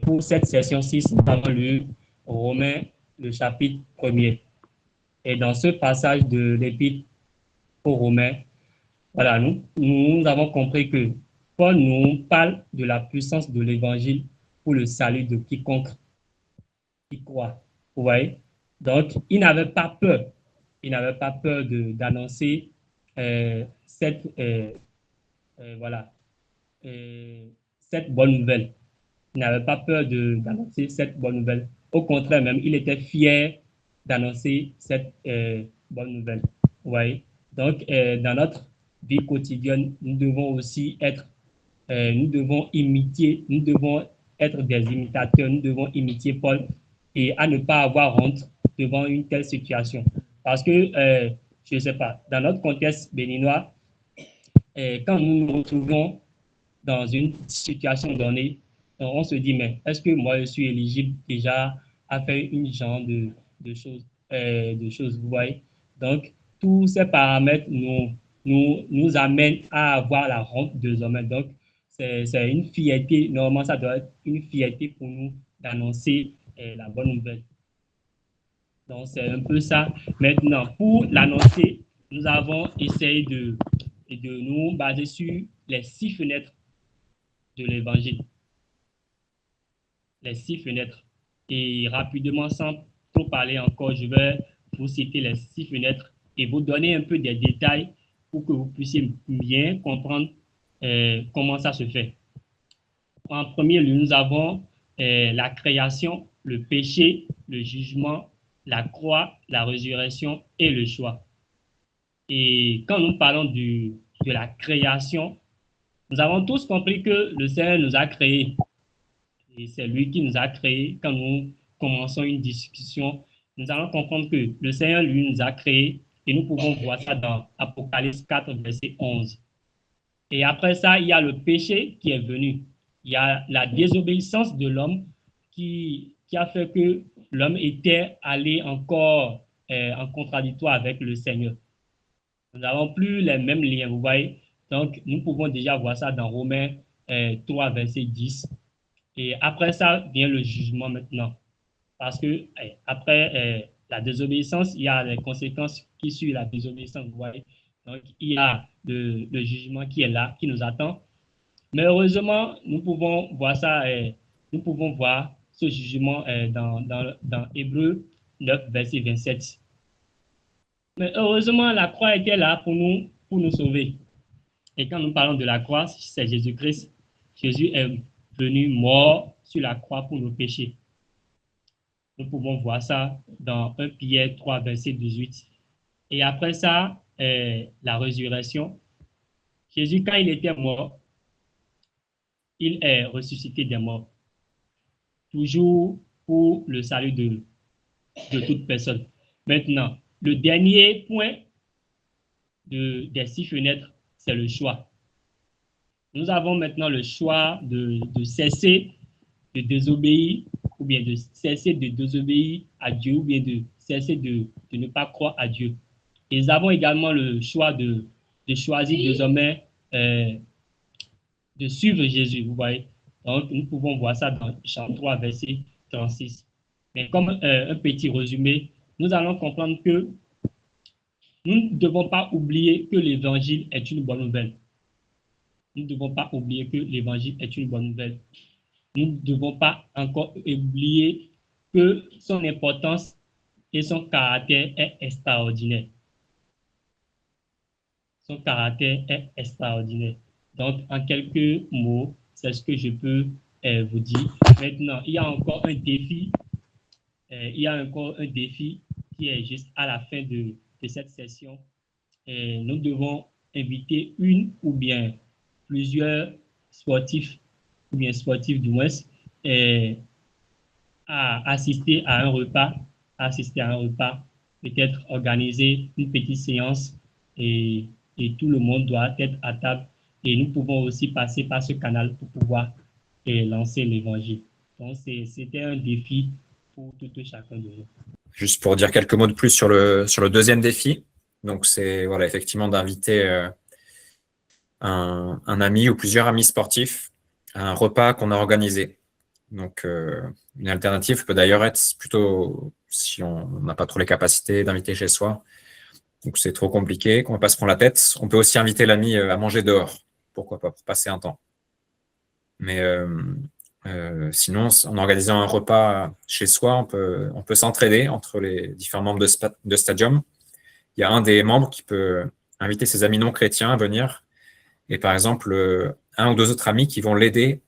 pour cette session 6, nous avons lu Romains, le chapitre 1er. Et dans ce passage de l'Épître aux Romains, voilà, nous avons compris que Paul nous parle de la puissance de l'Évangile pour le salut de quiconque qui croit. Vous voyez? Donc, il n'avait pas peur. Il n'avait pas peur d'annoncer cette, voilà, cette bonne nouvelle. Il n'avait pas peur d'annoncer cette bonne nouvelle. Au contraire, même, il était fier d'annoncer cette bonne nouvelle. Vous voyez? Donc, dans notre vie quotidienne, nous devons aussi être, nous devons imiter, nous devons être des imitateurs, nous devons imiter Paul et à ne pas avoir honte devant une telle situation. Parce que, je ne sais pas, dans notre contexte béninois, quand nous nous retrouvons dans une situation donnée, on se dit, mais est-ce que moi, je suis éligible déjà à faire une genre de choses, vous voyez? Donc, tous ces paramètres nous amènent à avoir la honte désormais. Donc, c'est une fierté, normalement, ça doit être une fierté pour nous d'annoncer la bonne nouvelle. Donc, c'est un peu ça. Maintenant, pour l'annoncer, nous avons essayé de nous baser sur les 6 fenêtres de l'évangile. Les 6 fenêtres. Et rapidement, sans trop parler encore, je vais vous citer les 6 fenêtres et vous donner un peu des détails pour que vous puissiez bien comprendre comment ça se fait. En premier lieu, nous avons la création, le péché, le jugement, la croix, la résurrection et le choix. Et quand nous parlons de la création, nous avons tous compris que le Seigneur nous a créés. Et c'est lui qui nous a créés. Quand nous commençons une discussion, nous allons comprendre que le Seigneur, lui, nous a créés. Et nous pouvons voir ça dans Apocalypse 4, verset 11. Et après ça, il y a le péché qui est venu. Il y a la désobéissance de l'homme qui a fait que l'homme était allé encore en contradictoire avec le Seigneur. Nous n'avons plus les mêmes liens, vous voyez. Donc, nous pouvons déjà voir ça dans Romains 3, verset 10. Et après ça vient le jugement maintenant. Parce que après la désobéissance, il y a les conséquences qui suivent la désobéissance, vous voyez. Donc, il y a le jugement qui est là, qui nous attend. Mais heureusement, nous pouvons voir ça, nous pouvons voir ce jugement dans Hébreux 9, verset 27. Mais heureusement, la croix était là pour nous sauver. Et quand nous parlons de la croix, c'est Jésus-Christ. Jésus est venu mort sur la croix pour nos péchés. Nous pouvons voir ça dans 1 Pierre 3, verset 18. Et après ça, la résurrection. Jésus, quand il était mort, il est ressuscité des morts. Toujours pour le salut de toute personne. Maintenant, le dernier point des 6 fenêtres, c'est le choix. Nous avons maintenant le choix de cesser de désobéir ou bien de cesser de désobéir à Dieu ou bien de cesser de ne pas croire à Dieu. Et nous avons également le choix de choisir désormais de suivre Jésus, vous voyez. Donc, nous pouvons voir ça dans Jean 3, verset 36. Mais comme un petit résumé, nous allons comprendre que nous ne devons pas oublier que l'évangile est une bonne nouvelle. Nous ne devons pas oublier que l'évangile est une bonne nouvelle. Nous ne devons pas encore oublier que son importance et son caractère est extraordinaire. Son caractère est extraordinaire. Donc, en quelques mots, c'est ce que je peux vous dire. Maintenant, il y a encore un défi. Il y a encore un défi qui est juste à la fin de cette session. Nous devons inviter une ou bien plusieurs sportifs, ou bien sportifs du moins, à assister à un repas, peut-être organiser une petite séance et tout le monde doit être à table. Et nous pouvons aussi passer par ce canal pour pouvoir lancer l'évangile. Donc, c'était un défi pour tout et chacun de nous. Juste pour dire quelques mots de plus sur le deuxième défi. Donc, c'est voilà, effectivement d'inviter un ami ou plusieurs amis sportifs à un repas qu'on a organisé. Donc, une alternative peut d'ailleurs être plutôt, si on n'a pas trop les capacités d'inviter chez soi, donc c'est trop compliqué, qu'on ne va pas se prendre la tête, on peut aussi inviter l'ami à manger dehors, pourquoi pas, pour passer un temps. Mais sinon, en organisant un repas chez soi, on peut s'entraider entre les différents membres de Stadium. Il y a un des membres qui peut inviter ses amis non chrétiens à venir, et par exemple, un ou deux autres amis qui vont l'aider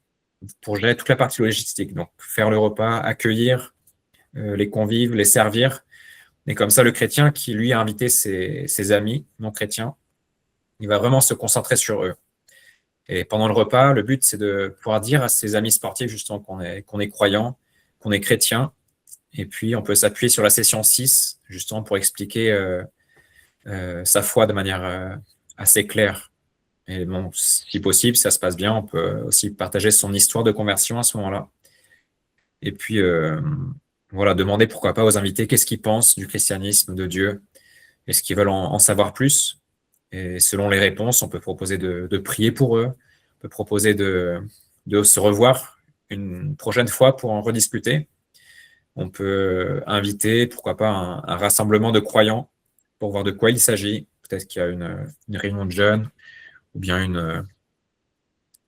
pour gérer toute la partie logistique. Donc, faire le repas, accueillir les convives, les servir. Et comme ça, le chrétien qui, lui, a invité ses amis non chrétiens, il va vraiment se concentrer sur eux. Et pendant le repas, le but, c'est de pouvoir dire à ses amis sportifs, justement, qu'on est croyant, qu'on est chrétien. Et puis, on peut s'appuyer sur la session 6, justement, pour expliquer sa foi de manière assez claire. Et bon, si possible, si ça se passe bien, on peut aussi partager son histoire de conversion à ce moment-là. Et puis, voilà, demander pourquoi pas aux invités qu'est-ce qu'ils pensent du christianisme, de Dieu, est-ce qu'ils veulent en savoir plus. Et selon les réponses, on peut proposer de prier pour eux, on peut proposer de se revoir une prochaine fois pour en rediscuter. On peut inviter, pourquoi pas, un rassemblement de croyants pour voir de quoi il s'agit. Peut-être qu'il y a une réunion de jeunes ou bien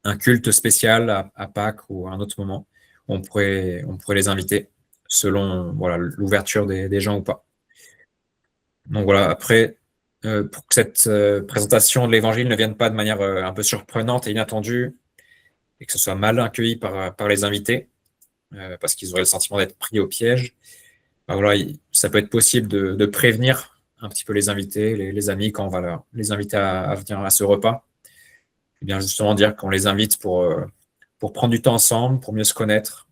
un culte spécial à Pâques ou à un autre moment. On pourrait les inviter selon voilà, l'ouverture des gens ou pas. Donc voilà, après, pour que cette présentation de l'évangile ne vienne pas de manière un peu surprenante et inattendue et que ce soit mal accueilli par les invités, parce qu'ils auraient le sentiment d'être pris au piège, ben voilà, ça peut être possible de prévenir un petit peu les invités, les amis, quand on va les inviter à venir à ce repas. Et bien justement dire qu'on les invite pour prendre du temps ensemble, pour mieux se connaître,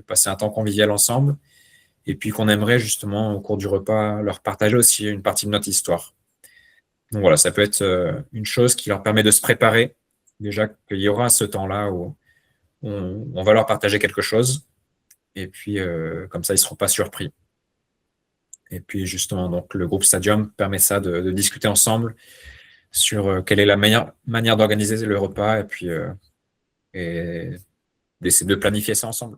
passer un temps convivial ensemble, et puis qu'on aimerait justement au cours du repas leur partager aussi une partie de notre histoire. Donc voilà, ça peut être une chose qui leur permet de se préparer, déjà qu'il y aura ce temps-là où on va leur partager quelque chose, et puis comme ça ils ne seront pas surpris. Et puis justement, donc le groupe Stadium permet ça de discuter ensemble sur quelle est la meilleure manière d'organiser le repas, et puis et d'essayer de planifier ça ensemble.